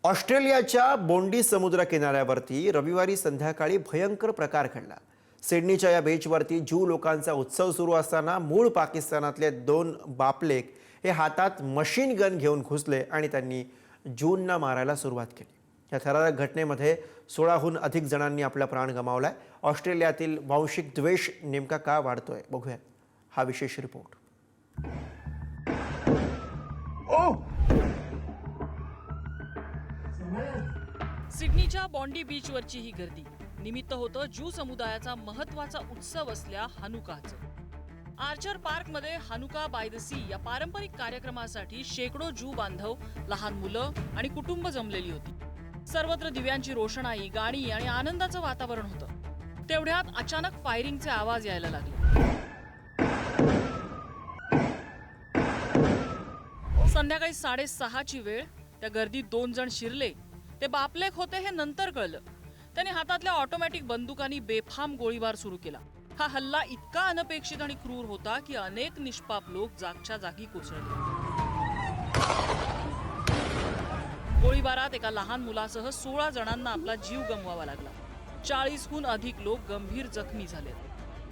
ऑस्ट्रेलियाच्या बोंडी समुद्र किनाऱ्यावरती रविवारी संध्याकाळी भयंकर प्रकार घडला। सिडनीच्या या बीचवरती ज्यू लोकांचा उत्सव सुरू असताना मूळ पाकिस्तानातले दोन बापलेक हे हातात मशीन गन घेऊन घुसले आणि त्यांनी ज्यूंना मारायला सुरुवात केली। या थरारक घटनेमध्ये 16हून अधिक जणांनी आपला प्राण गमावलाय। ऑस्ट्रेलियातील वांशिक द्वेष नेमका का वाढतोय बघूया हा विशेष रिपोर्ट। सिडनीच्या बॉन्डी बीचवरची ही गर्दी निमित्त होतं ज्यू समुदायाचा महत्त्वाचा उत्सव असल्या हानुकाचं। आर्चर पार्कमध्ये हानुका बाय द सी या पारंपरिक कार्यक्रमासाठी शेकडो ज्यू बांधव, लहान मुलं आणि कुटुंब जमलेली होती। सर्वत्र दिव्यांची रोषणाई, गाणी आणि आनंदाचं वातावरण होतं। तेवढ्यात अचानक फायरिंगचे आवाज यायला लागले। संध्याकाळी 6:30ची वेळ। त्या गर्दीत 2 जण शिरले। ते बापलेक होते हे नंतर कळलं। त्याने हातातल्या ऑटोमॅटिक बंदुकांनी बेफाम गोळीबार सुरू केला। हा हल्ला इतका अनपेक्षित आणि क्रूर होता की अनेक निष्पाप लोक जागच्या जागी कोसळले। गोळीबारात एका लहान मुलासह 16 जणांना आपला जीव गमवावा लागला। 40हून अधिक लोक गंभीर जखमी झाले।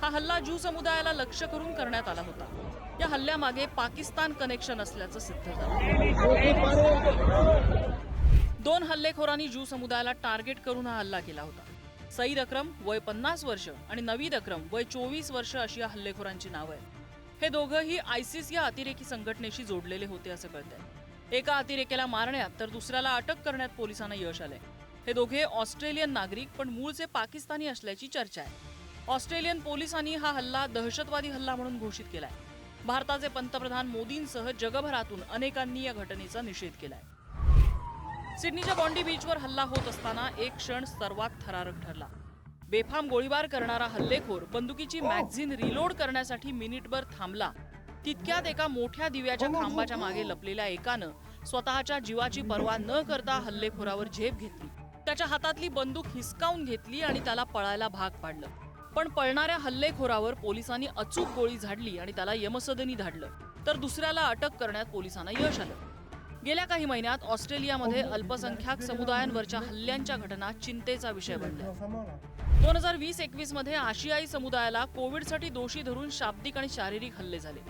हा हल्ला ज्यू समुदायाला लक्ष्य करून करण्यात आला होता। या हल्ल्यामागे पाकिस्तान कनेक्शन असल्याचं सिद्ध झालं। 2 हल्लेखोरांनी ज्यू समुदायाला टार्गेट करून हा हल्ला केला होता। सईद अक्रम वय 50 वर्ष आणि नवीद अक्रम वय 24 वर्ष अशी या हल्लेखोरांची नावं आहेत। हे दोघंही आयसिस या अतिरेकी संघटनेशी जोडलेले होते असं कळतंय। एका अतिरेक्याला मारण्यात तर दुसऱ्याला अटक करण्यात पोलिसांना यश आलंय। हे दोघे ऑस्ट्रेलियन नागरिक पण मूळचे पाकिस्तानी असल्याची चर्चा आहे। ऑस्ट्रेलियन पोलिसांनी हा हल्ला दहशतवादी हल्ला म्हणून घोषित केलाय। भारताचे पंतप्रधान मोदींसह जगभरातून अनेकांनी या घटनेचा निषेध केलाय। सिडनीच्या बॉन्डी बीचवर हल्ला होत असताना एक क्षण सर्वात थरारक ठरला। बेफाम गोळीबार करणारा हल्लेखोर बंदुकीची मॅगझिन रिलोड करण्यासाठी मिनिटभर थांबला। तितक्यात एका मोठ्या दिव्याच्या खांबाच्या मागे लपलेल्या एकानं स्वतःच्या जीवाची पर्वा न करता हल्लेखोरावर झेप घेतली। त्याच्या हातातली बंदूक हिसकावून घेतली आणि त्याला पळायला भाग पाडलं। पण पळणाऱ्या हल्लेखोरावर पोलिसांनी अचूक गोळी झाडली आणि त्याला यमसदनी धाडलं। तर दुसऱ्याला अटक करण्यात पोलिसांना यश आलं। गेल्या काही महिन्यात ऑस्ट्रेलियामध्ये अल्पसंख्याक समुदायांवरच्या हल्ल्यांच्या घटना चिंतेचा विषय बनल्या। 2020-21 मध्ये आशियाई समुदायाला कोविडसाठी दोषी धरून शाब्दिक आणि शारीरिक हल्ले झाले।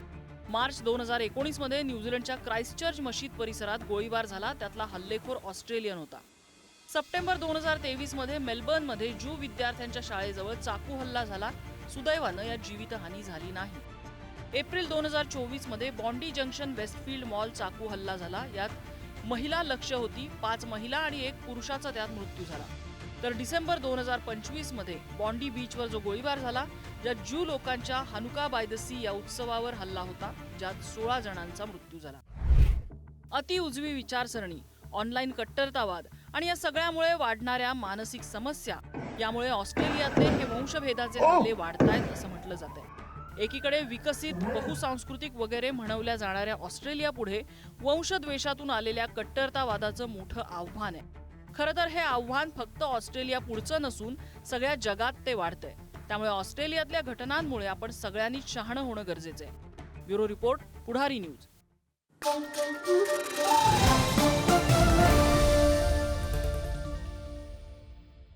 मार्च 2019 मध्ये न्यूझीलंडच्या क्राइस्टचर्च मशीद परिसरात गोळीबार झाला, त्यातला हल्लेखोर ऑस्ट्रेलियन होता। सप्टेंबर 2023 मध्ये मेलबर्नमध्ये ज्यू विद्यार्थ्यांच्या शाळेजवळ चाकू हल्ला झाला। सुदैवानं यात जीवितहानी झाली नाही। एप्रिल 2024 मध्ये बॉन्डी जंक्शन वेस्टफील्ड मॉल चाकू हल्ला झाला। यात महिला लक्ष्य होती। 5 महिला आणि 1 पुरुषाचा त्यात मृत्यू झाला। तर डिसेंबर 2025 मध्ये बॉन्डी बीचवर जो गोळीबार झाला, ज्यात ज्यू लोकांच्या हानुका बाय द सी या उत्सवावर हल्ला होता, ज्यात 16 जणांचा मृत्यू झाला। अति उजवी विचारसरणी, ऑनलाईन कट्टरतावाद आणि या सगळ्यामुळे वाढणाऱ्या मानसिक समस्या यामुळे ऑस्ट्रेलियातले हे वंशभेदाचे हल्ले वाढतायत असं म्हटलं जातंय। एकीकडे विकसित, बहुसांस्कृतिक वगैरे म्हणवल्या जाणाऱ्या ऑस्ट्रेलिया पुढे वंशद्वेषातून आलेल्या कट्टरतावादाचं मोठं आव्हान आहे। खरं तर हे आव्हान फक्त ऑस्ट्रेलिया पुढचं नसून सगळ्या जगात ते वाढतंय। त्यामुळे ऑस्ट्रेलियातल्या घटनांमुळे आपण सगळ्यांनी शहाणं होणं गरजेचं आहे। ब्युरो रिपोर्ट, पुढारी न्यूज।